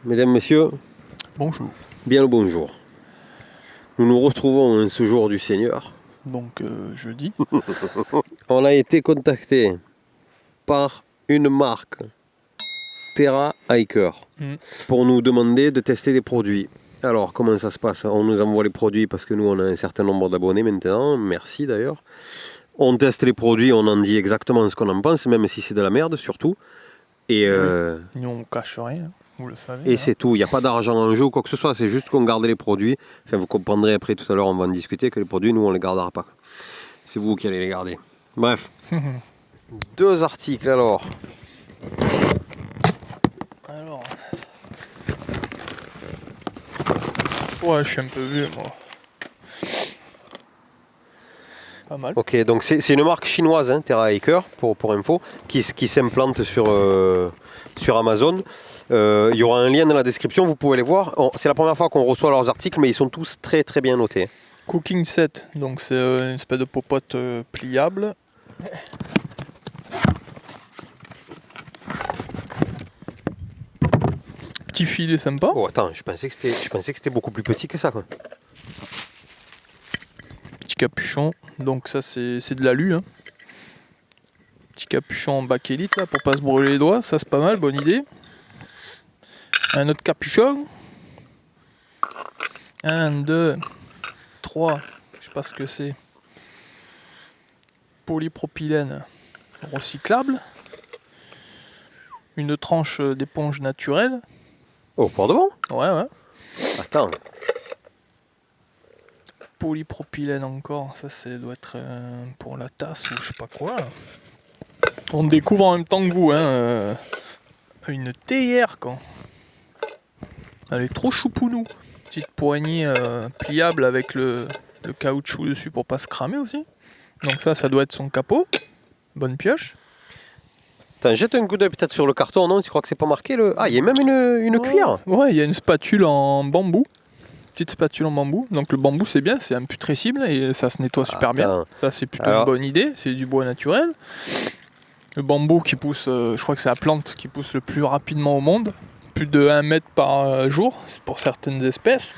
Mesdames, Messieurs, Bonjour. bien le bonjour. Nous nous retrouvons en ce jour du Seigneur. Donc jeudi. On a été contacté par une marque, Terra Hiker, pour nous demander de tester des produits. Alors, comment ça se passe? On nous envoie les produits parce que nous, on a un certain nombre d'abonnés maintenant. Merci d'ailleurs. On teste les produits, on en dit exactement ce qu'on en pense, même si c'est de la merde, surtout. Et, Nous on cache rien, vous le savez. et c'est tout. Il n'y a pas d'argent en jeu ou quoi que ce soit. C'est juste qu'on garde les produits. Enfin, vous comprendrez après, tout à l'heure, on va en discuter, que les produits, nous, on ne les gardera pas. C'est vous qui allez les garder. Bref. 2 articles alors. Alors. Ouais, je suis un peu vieux moi. Pas mal. Ok, donc c'est une marque chinoise, hein, Terra Hiker, pour info, qui s'implante sur Amazon. Il y aura un lien dans la description, vous pouvez les voir. C'est la première fois qu'on reçoit leurs articles, mais ils sont tous très très bien notés. Cooking set, donc c'est une espèce de popote pliable. Petit filet sympa. Oh attends, je pensais que c'était beaucoup plus petit que ça, quoi. Petit capuchon, donc ça c'est de l'alu. Hein. Petit capuchon en bakélite là pour pas se brûler les doigts, ça c'est pas mal, bonne idée. Un autre capuchon. 1, 2, 3, je sais pas ce que c'est. Polypropylène recyclable. Une tranche d'éponge naturelle. Oh, pour de bon? Ouais. Attends. Polypropylène encore, ça doit être pour la tasse ou je sais pas quoi. On découvre en même temps que vous, hein. Une théière quoi. Elle est trop choupounou. Petite poignée pliable avec le caoutchouc dessus pour pas se cramer aussi. Donc ça doit être son capot. Bonne pioche. Attends, jette un coup d'œil peut-être sur le carton, non? Tu crois que c'est pas marqué le... Ah, il y a même une cuillère. Ouais, il y a une spatule en bambou. Petite spatule en bambou. Donc le bambou c'est bien, c'est imputrescible et ça se nettoie super bien. Ça c'est plutôt une bonne idée, c'est du bois naturel. Le bambou qui pousse, je crois que c'est la plante qui pousse le plus rapidement au monde. Plus de 1 mètre par jour, c'est pour certaines espèces.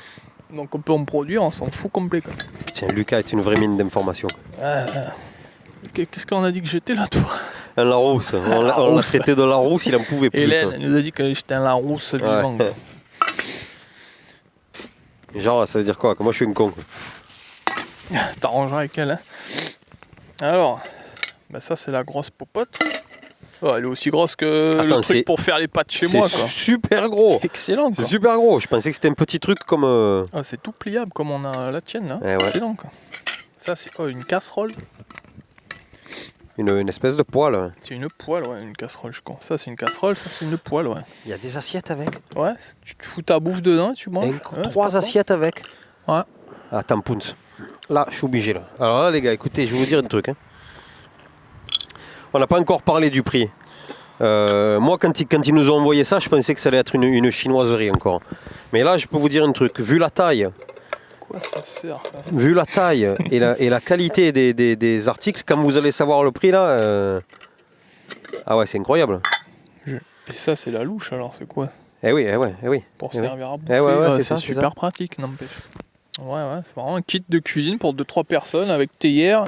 Donc on peut en produire, on s'en fout complet quoi. Tiens, Lucas est une vraie mine d'informations. Qu'est-ce qu'on a dit que j'étais là toi? Un Larousse. On l'a traité de Larousse, il en pouvait plus. Hélène elle nous a dit que j'étais un Larousse vivant. Ouais. Genre, ça veut dire quoi? Que moi je suis une con. T'arrangeras avec elle. Hein. Alors, ça c'est la grosse popote. Oh, elle est aussi grosse que le truc pour faire les pâtes chez moi. C'est super gros. Excellent. C'est super gros. Je pensais que c'était un petit truc comme... Ah, c'est tout pliable comme on a la tienne là. Ouais. Excellent quoi. Ça c'est une casserole. Une espèce de poêle. C'est une poêle, ouais, une casserole, je crois. Ça c'est une casserole, ça c'est une poêle, ouais. Il y a des assiettes avec. Ouais, tu fous ta bouffe dedans et tu manges. 3 assiettes avec. Ouais. Attends, Pounce. Là, je suis obligé là. Alors là, les gars, écoutez, je vais vous dire un truc. Hein. On n'a pas encore parlé du prix. Moi, quand ils nous ont envoyé ça, je pensais que ça allait être une chinoiserie encore. Mais là, je peux vous dire un truc. Vu la taille... Quoi ça sert ça? Vu la taille et la qualité des articles, quand vous allez savoir le prix là... Ah ouais, c'est incroyable. Et ça, c'est la louche alors, c'est quoi? Eh oui. Pour servir à bouffer. Ouais, c'est super pratique, n'empêche. Ouais, c'est vraiment un kit de cuisine pour 2-3 personnes avec théière,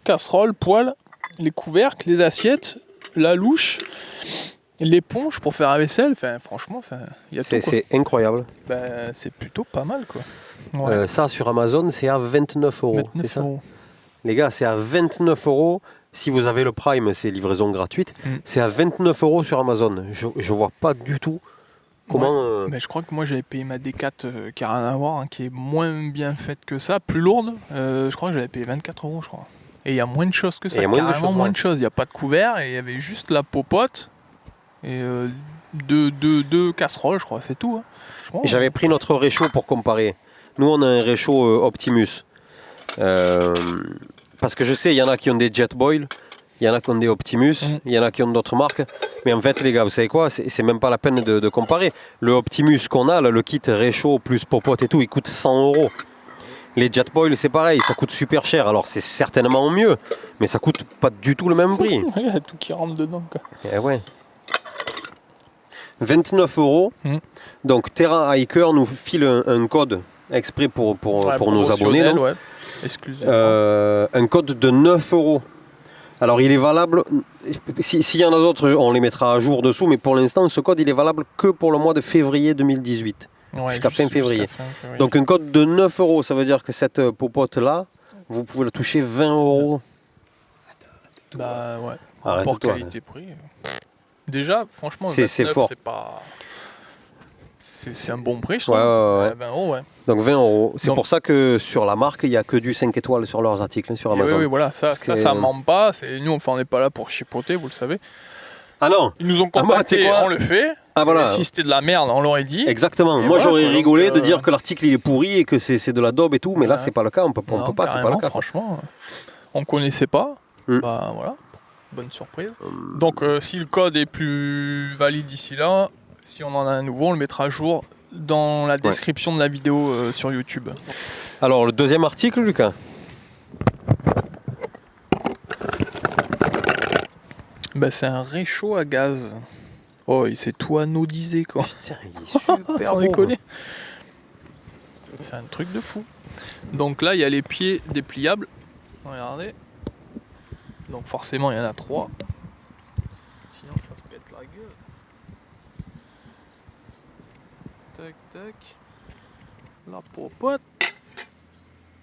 casserole, poêle, les couvercles, les assiettes, la louche, l'éponge pour faire la vaisselle. Enfin, franchement, il y a tout. C'est incroyable. C'est plutôt pas mal, quoi. Ouais. Ça, sur Amazon, c'est à 29 €. C'est ça? Les gars, c'est à 29 €. Si vous avez le Prime, c'est livraison gratuite. C'est à 29 € sur Amazon. Je vois pas du tout comment... Mais je crois que moi j'avais payé ma D4 qui a rien à voir, hein, qui est moins bien faite que ça, plus lourde. Je crois que j'avais payé 24 €, je crois. Et il y a moins de choses que ça, carrément moins de choses. Il n'y a pas de couvert et il y avait juste la popote et deux casseroles, je crois, c'est tout. Hein. J'avais pris notre réchaud pour comparer. Nous, on a un réchaud Optimus. Parce que je sais, il y en a qui ont des Jetboil, il y en a qui ont des Optimus, il y en a qui ont d'autres marques. Mais en fait, les gars, vous savez quoi? C'est même pas la peine de comparer. Le Optimus qu'on a, là, le kit réchaud plus popote et tout, il coûte 100 €. Les Jetboil, c'est pareil, ça coûte super cher. Alors, c'est certainement mieux, mais ça coûte pas du tout le même prix. Il y a tout qui rentre dedans, quoi. Eh ouais. 29 €. Donc Terra Hiker nous file un code exprès pour nos abonnés. Donc. Ouais. Exclusivement. Un code de 9 €. Alors il est valable, s'il y en a d'autres, on les mettra à jour dessous, mais pour l'instant, ce code il est valable que pour le mois de février 2018, jusqu'à fin février. Donc un code de 9 €, ça veut dire que cette popote-là, vous pouvez la toucher 20 €. Bah ouais, rapport qualité-prix. Déjà, franchement, c'est 29, fort. c'est pas... C'est un bon prix, je trouve. Ouais. 20 €, ouais. Donc 20 €. C'est pour ça que sur la marque, il n'y a que du 5 étoiles sur leurs articles sur Amazon. Oui, voilà, ça ment pas. Nous, on n'est pas là pour chipoter, vous le savez. Ah non. Ils nous ont contactés, on le fait. Ah voilà. Et si c'était de la merde, on l'aurait dit. Exactement. Moi, j'aurais rigolé de dire que l'article il est pourri et que c'est de la daube et tout, mais là, c'est pas le cas. On peut pas, c'est pas le cas. Franchement, on connaissait pas. Bah voilà, bonne surprise. Donc, si le code est plus valide d'ici là, si on en a un nouveau, on le mettra à jour dans la description de la vidéo sur YouTube. Alors, le deuxième article, Lucas. Bah, c'est un réchaud à gaz. Oh, il s'est tout anodisé, quoi. Putain, il est super sans déconner. C'est un truc de fou. Donc là, il y a les pieds dépliables. Regardez. Donc forcément, il y en a 3. Sinon, ça se pète la gueule. Tac, tac. La popote.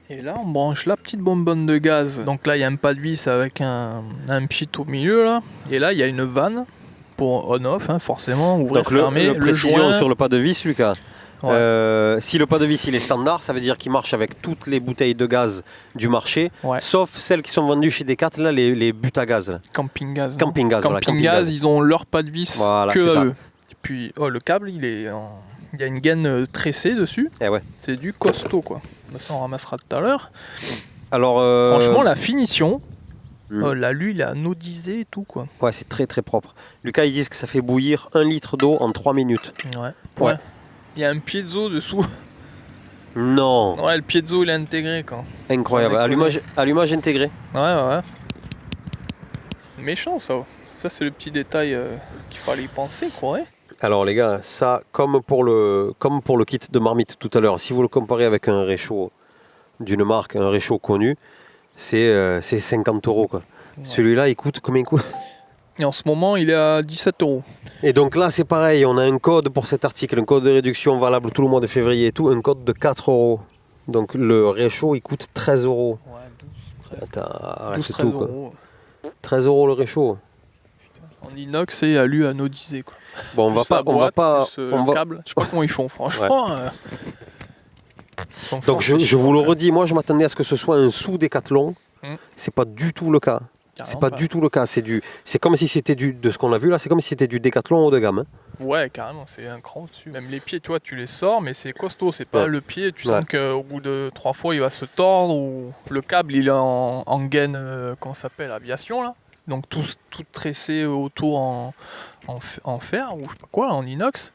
Et là, on branche la petite bonbonne de gaz. Donc là, il y a un pas de vis avec un pchit au milieu, là. Et là, il y a une vanne pour on-off, forcément. Ouvrir, donc fermer. Le joint sur le pas de vis, Lucas. Ouais. Si le pas de vis il est standard, ça veut dire qu'il marche avec toutes les bouteilles de gaz du marché, sauf celles qui sont vendues chez Decathlon, là, les buts à gaz. Là. Camping gaz. Camping gaz, Camping gaz, ils ont leur pas de vis que eux. Et puis le câble, il y a une gaine tressée dessus. C'est du costaud, quoi. Ça, on ramassera tout à l'heure. Alors, franchement, la finition, l'alu, il est anodisé et tout, quoi. Ouais, c'est très très propre. Lucas, ils disent que ça fait bouillir 1 litre d'eau en 3 minutes. Ouais. Il y a un piezo dessous. Non. Ouais, le piezo, il est intégré, quoi. Incroyable. Allumage intégré. Ouais. Méchant, ça. Ça, c'est le petit détail qu'il fallait y penser, quoi. Alors les gars, ça, comme pour le kit de marmite tout à l'heure, si vous le comparez avec un réchaud d'une marque, un réchaud connu, c'est 50 €, quoi. Celui-là, il coûte combien il coûte ? Et en ce moment, il est à 17 €. Et donc là, c'est pareil, on a un code pour cet article, un code de réduction valable tout le mois de février et tout, un code de 4 €. Donc le réchaud, il coûte 13 €. Ouais, 12, 13. Attends, arrête 12, 13 tout, quoi. €. 13 € le réchaud. Putain. En inox et alu anodisé, quoi. Bon, on va pas. Câble. Je sais pas comment ils font, franchement. Donc je vous le redis, moi je m'attendais à ce que ce soit un sous Décathlon. C'est pas du tout le cas. C'est pas du tout le cas. C'est comme si c'était de ce qu'on a vu là, c'est comme si c'était du Décathlon haut de gamme. Ouais, carrément, c'est un cran dessus. Même les pieds, tu vois, tu les sors, mais c'est costaud. C'est pas le pied, tu sens qu'au bout de 3 fois, il va se tordre ou le câble, il est en gaine, comment ça s'appelle, aviation là. Donc tout tressé autour en fer ou je sais pas quoi, en inox.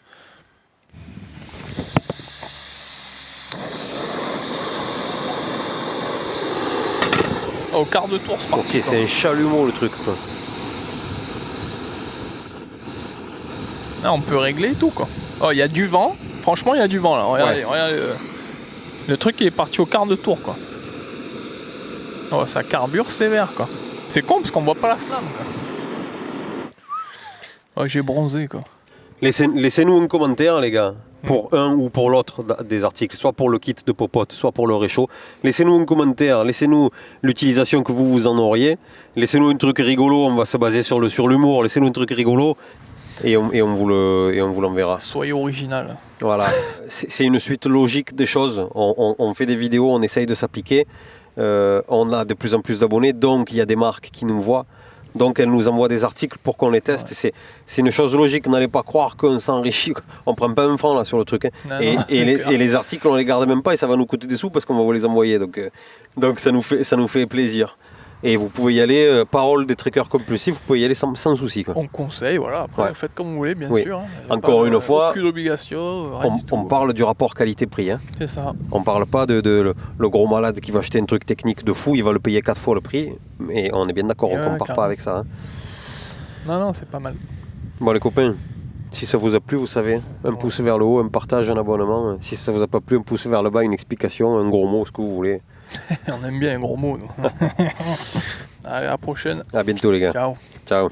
Au quart de tour, c'est parti. Ok, c'est un chalumeau le truc, quoi. Là, on peut régler tout, quoi. Oh, il y a du vent. Franchement, il y a du vent là. Regardez, le truc il est parti au quart de tour, quoi. Oh, ça carbure sévère, quoi. C'est con parce qu'on voit pas la flamme, quoi. Oh, j'ai bronzé, quoi. Laissez-nous un commentaire, les gars, pour un ou pour l'autre des articles, soit pour le kit de popote, soit pour le réchaud. Laissez-nous un commentaire, laissez-nous l'utilisation que vous en auriez. Laissez-nous un truc rigolo, on va se baser sur l'humour. Laissez-nous un truc rigolo et on vous l'enverra. Soyez original. Voilà, c'est une suite logique des choses. On fait des vidéos, on essaye de s'appliquer. On a de plus en plus d'abonnés, donc il y a des marques qui nous voient. Donc elles nous envoient des articles pour qu'on les teste. Ouais. C'est une chose logique, n'allez pas croire qu'on s'enrichit. On prend pas un franc là sur le truc. Hein. Et les articles on les garde même pas et ça va nous coûter des sous parce qu'on va vous les envoyer. Donc ça nous fait plaisir. Et vous pouvez y aller, parole des trekkers compulsifs, vous pouvez y aller sans souci. Quoi. On conseille, voilà. Après, faites comme vous voulez, bien sûr. Hein. Encore une fois, aucune obligation. On parle du rapport qualité-prix. Hein. C'est ça. On parle pas de le gros malade qui va acheter un truc technique de fou, il va le payer 4 fois le prix. Et on est bien d'accord, on compare pas avec ça. Hein. Non, c'est pas mal. Bon, les copains, Si ça vous a plu, vous savez, un pouce vers le haut, un partage, un abonnement. Si ça vous a pas plu, un pouce vers le bas, une explication, un gros mot, ce que vous voulez. On aime bien un gros mot, nous. Allez, à la prochaine. À bientôt les gars. Ciao. Ciao.